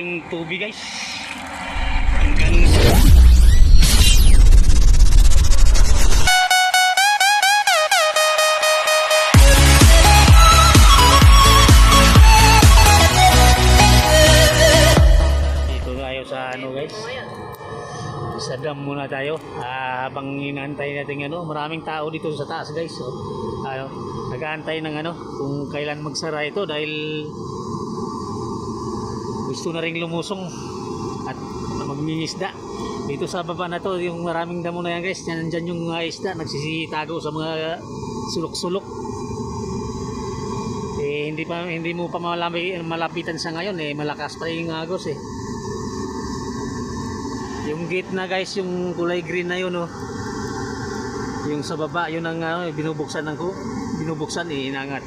yung tubig guys. Ang ganda. Dito tayo sa ano guys. Sa dam muna tayo. Habang inaantay natin ano, maraming tao dito sa taas guys. So, nag-aantay ng ano kung kailan magsara ito dahil gusto na ring lumusong at magmingisda dito sa baba na to. Yung maraming damo na yan guys, nandyan yung mga isda nagsisitago sa mga sulok-sulok. Hindi mo pa malapitan sa ngayon malakas pa yung agos Yung gate na guys, yung kulay green na yun yung sa baba yun ang binubuksan inangat.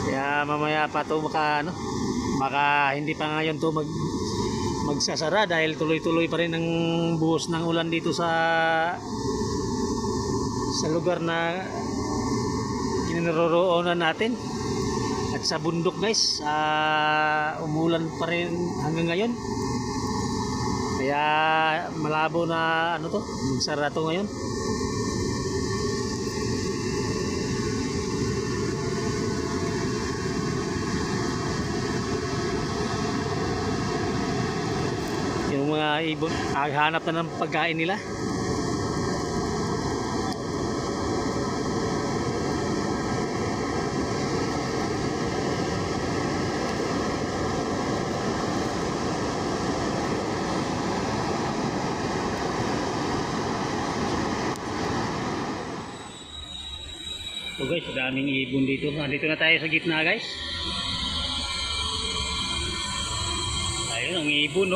Kaya mamaya pa to baka hindi pa ngayon to magsasara dahil tuloy-tuloy pa rin ang buhos ng ulan dito sa lugar na kinaroroonan natin. At sa bundok guys, umulan pa rin hanggang ngayon. Kaya malabo na magsara to ngayon. Yung mga ibon hanap na ng pagkain nila. So guys, daming ibon dito. Nandito na tayo sa gitna guys. Ayun ang ibon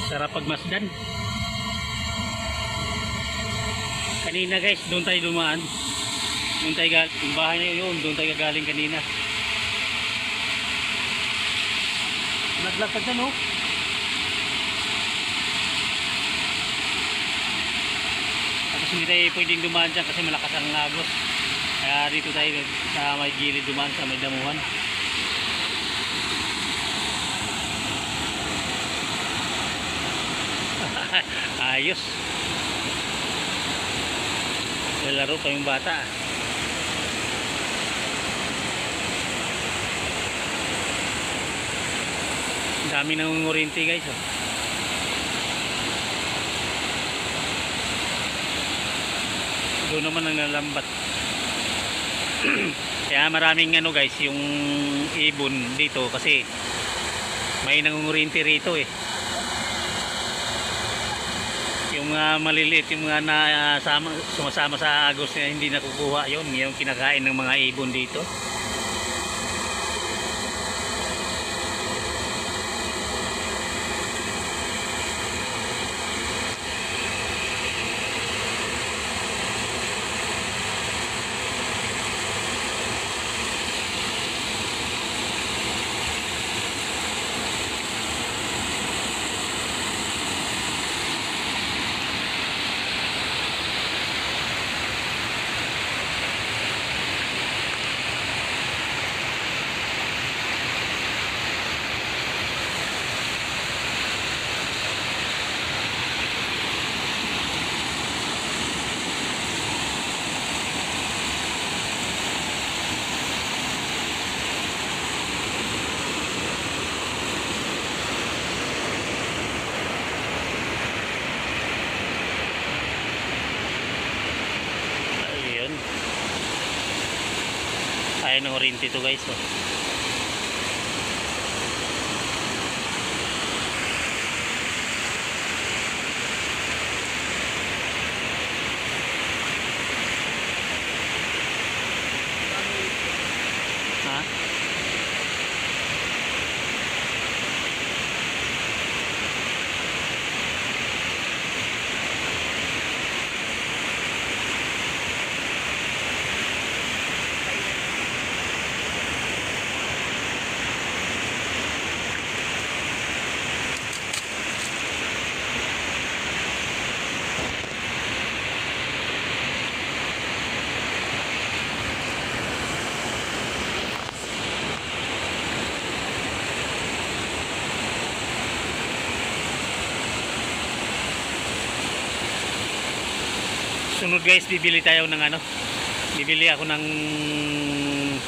sarap pagmasdan. Kanina guys, doon tayo dumaan. Doon tayo yung bahay na yun, doon tayo galing kanina. Naglakad na Tapos hindi tayo pwedeng dumaan dyan kasi malakas ang agos. Kaya dito tayo sa may gilid dumaan, sa may damuhan. Ayos. Lalaro pa yung bata. Dami nang ngurinti guys. Doon naman ang nalambat. Kaya maraming guys yung ibon dito kasi may nangungurinti rito yung maliliit, yung mga sumasama sa agos na hindi nakukuha yung kinakain ng mga ibon dito. Ayaw ng orinti to guys Sunod guys, bibili tayo ng ano. Bibili ako ng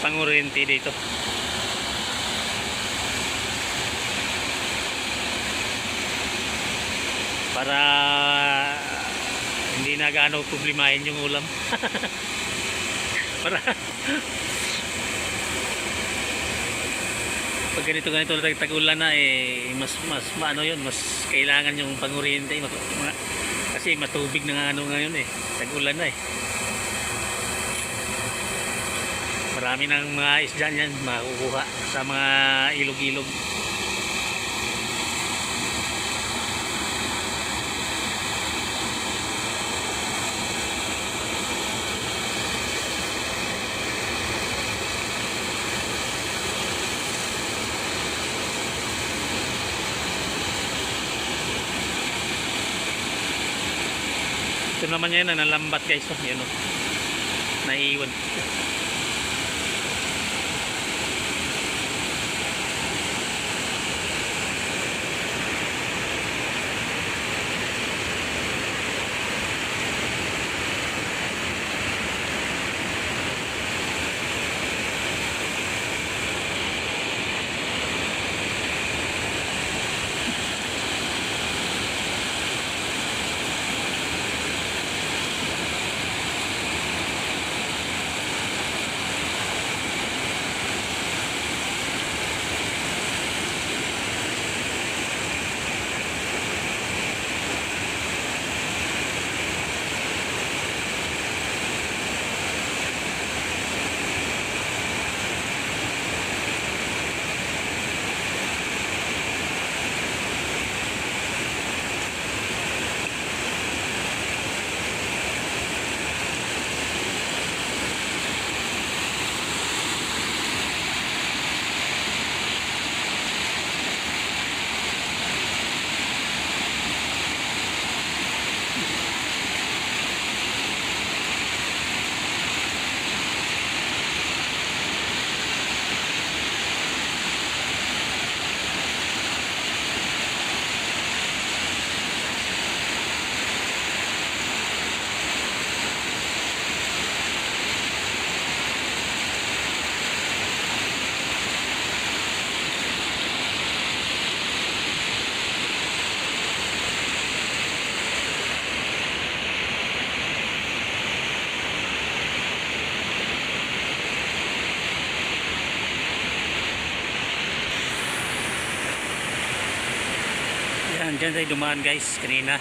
pang-oriente dito. Para hindi na gaano problemahin yung ulam. Para pag ganito tag-ulan na mas ano yun, mas kailangan yung pang-oriente kasi matubig na ano ngayon tag-ulan na marami ng mga isda niyan makukuha sa mga ilog-ilog. Ito naman yan, nalambat guys. Yan o. Naiiwan. Diyan tayo dumaan guys kanina.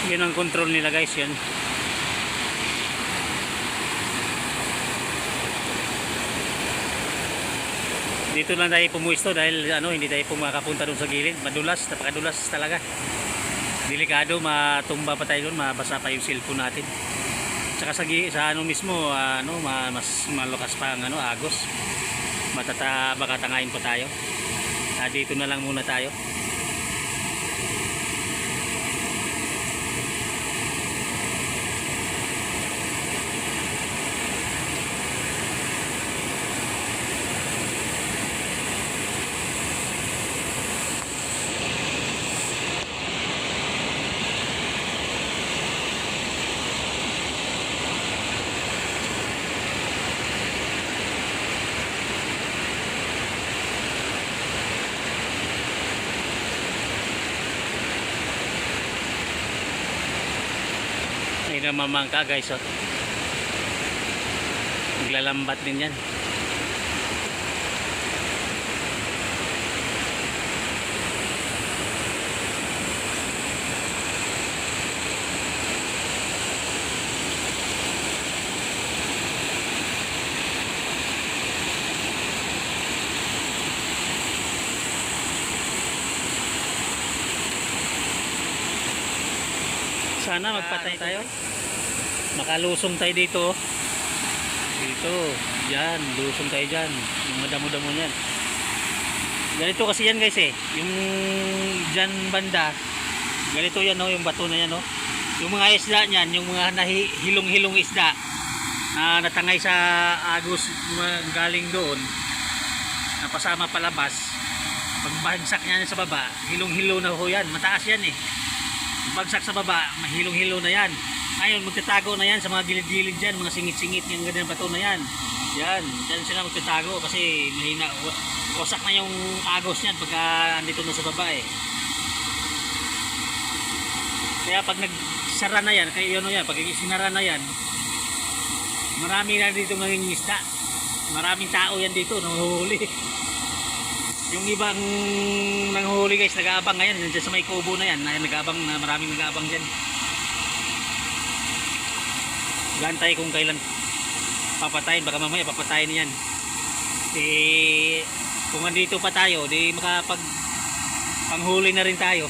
Yun ang control nila guys, yan. Dito lang tayo pumuisto dahil hindi tayo makapunta doon sa gilid. Madulas, napakadulas talaga. Delikado, matumba pa tayo doon, mabasa pa yung cellphone natin. Tsaka sa mismo, mas malakas pa ang agos. Baka tangayin pa tayo. Dito na lang muna tayo. May namamangka guys, naglalambat din yan. sana magpatay tayo. Makalusong tayo dito. Dito. Yan. Lusong tayo dyan. Yung mga damo-damo yan. Ganito kasi yan guys eh. Yung dyan banda. Ganito yan oh. Yung bato na yan oh. Yung mga isda niyan. Yung mga hilong-hilong isda. Na natangay sa agos. Galing doon. Napasama palabas. Pagbagsak niya sa baba. Hilong-hilo na ho yan. Mataas yan eh. Pagbagsak sa baba. Mahilong-hilo na yan. Ngayon, magtatago na yan sa mga gilid-gilid dyan, mga singit-singit yung ganyan bato na yan. Yan, dyan sila magtatago kasi mahina, wasak na yung agos niyan pagka andito na sa baba eh. Kaya pag nagsara na yan, kaya yun yan, pag sinara na yan, marami na dito nangingisda. Maraming tao yan dito, nanguhuli. Yung ibang nanguhuli guys, nag-aabang ngayon, nandiyan sa may kubo na yan, nag-aabang, maraming nag-aabang dyan. Gantay kung kailan papatayin, baka mamaya papatayin yan. Kung andito pa tayo, di makapag panghuli na rin tayo.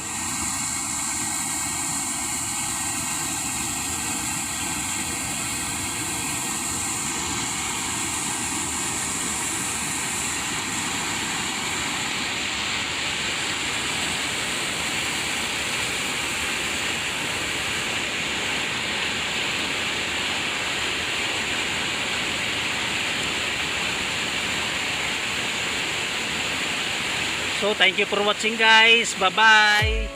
So thank you for watching guys. Bye bye.